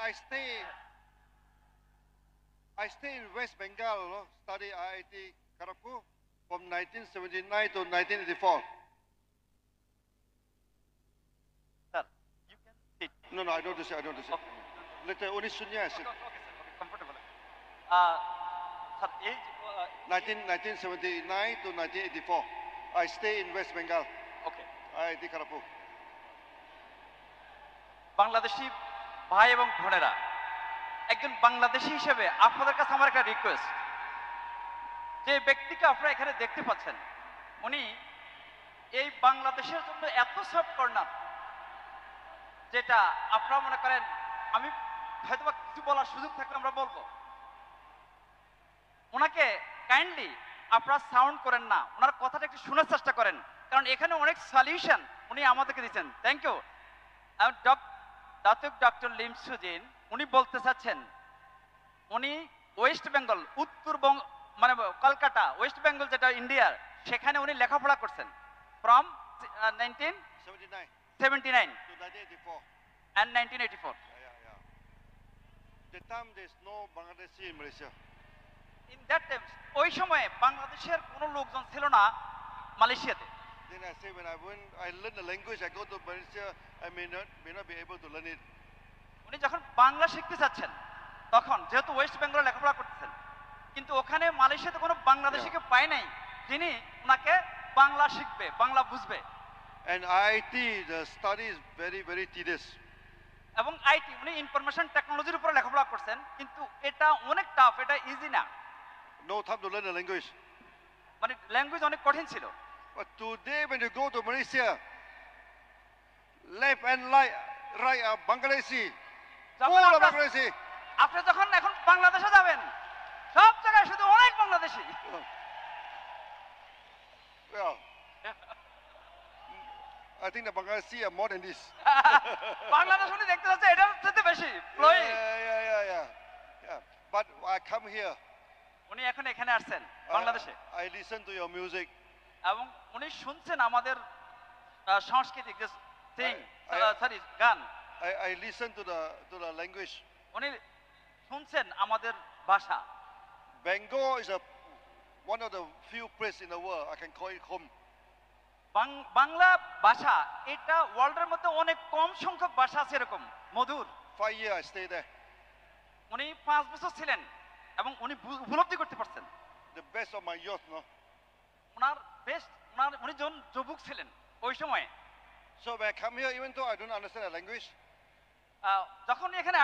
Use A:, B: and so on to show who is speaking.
A: I stay in West Bengal, no? Study IIT Kharagpur from 1979 to 1984.
B: Sir, you can sit.
A: No, I don't do it.
B: Okay.
A: Later, only Sunya sit.
B: Okay, sir. Okay, comfortable. Sir, age
A: 1979 to 1984. I stay in West Bengal,
B: okay.
A: IIT Kharagpur.
B: Bangladeshi ভাই এবং বোনেরা, একজন বাংলাদেশি হিসেবে আপনাদের কাছে আমার একটা request, যে ব্যক্তিকে আপনারা এখানে দেখতে পাচ্ছেন, উনি এই বাংলাদেশের জন্য এত সফট কর্নার, যেটা আপনারা মনে করেন আমি হয়তো কিছু বলার সুযোগ থাকলে আমরা বলবো। ওনাকে কাইন্ডলি আপনারা সাউন্ড করেন না, ওনার কথাটা একটু শোনার চেষ্টা করেন, কারণ এখানে অনেক সলিউশন উনি আমাদেরকে দিচ্ছেন। Thank you. Datuk doctor Lim Sujin উনি বলতে চাচ্ছেন, উনি ওয়েস্ট বেঙ্গল, উত্তরবঙ্গ মানে কলকাতা, ওয়েস্ট বেঙ্গল যেটা ইন্ডিয়ার, সেখানে উনি লেখাপড়া করছেন from 1979
A: to 1984.
B: and 1984.
A: Yeah. The time there's no Bangladeshi in Malaysia.
B: In that time, ওই সময়ে বাংলাদেশের কোনো লোকজন ছিল না মালয়েশিয়াতে।
A: Then I say when I learn the language, I go to Malaysia, I may not be able to learn it.
B: উনি যখন বাংলা শিখতে চাচ্ছেন, তখন যেহেতু ওয়েস্ট বেঙ্গলে লেখাপড়া করতেছেন, কিন্তু ওখানে মালয়েশিয়াতে কোনো বাংলাদেশিকে পায় নাই যিনি ওনাকে বাংলা শিখবে, বাংলা বুঝবে।
A: And IIT, the study is very, very tedious.
B: এবং আইটি উনি ইনফরমেশন টেকনোলজির উপরে লেখাপড়া করছেন, কিন্তু এটা অনেক টাফ, এটা ইজি না।
A: No time to learn the language.
B: মানে ল্যাঙ্গুয়েজ অনেক কঠিন ছিল।
A: But today when you go to Malaysia, left and right are Bangladeshi.
B: যখন
A: All are Bangladeshi.
B: আপনি যখন এখন বাংলাদেশে যাবেন, সব জায়গায় শুধু অনেক Bangladeshi.
A: Yeah. I think the Bangladeshi are more than this.
B: Bangladesh উনি দেখতে যাচ্ছে এটার চেয়ে বেশি flowing.
A: Yeah. But I come here.
B: উনি এখন এখানে আসছেন বাংলাদেশে।
A: I listen to your music.
B: এবং উনি শুনছেন আমাদের সাংস্কৃতিক যে গান।
A: I listen to the language.
B: উনি শুনছেন আমাদের ভাষা।
A: Bengal is one of the few places in the world I can call it home.
B: Bangla ভাষা এটা ওয়ার্ল্ডের মধ্যে অনেক কম সংখ্যক ভাষা আছে এরকম মধুর।
A: 5 years I stay there.
B: উনি 5 বছর ছিলেন এবং উনি উপলব্ধি করতে পারছেন।
A: The best of my youth, no?
B: উনি যখন যুবক ছিলেন ওই সময়ে।
A: So when I come here, even though I don't understand the language,
B: যখন এখানে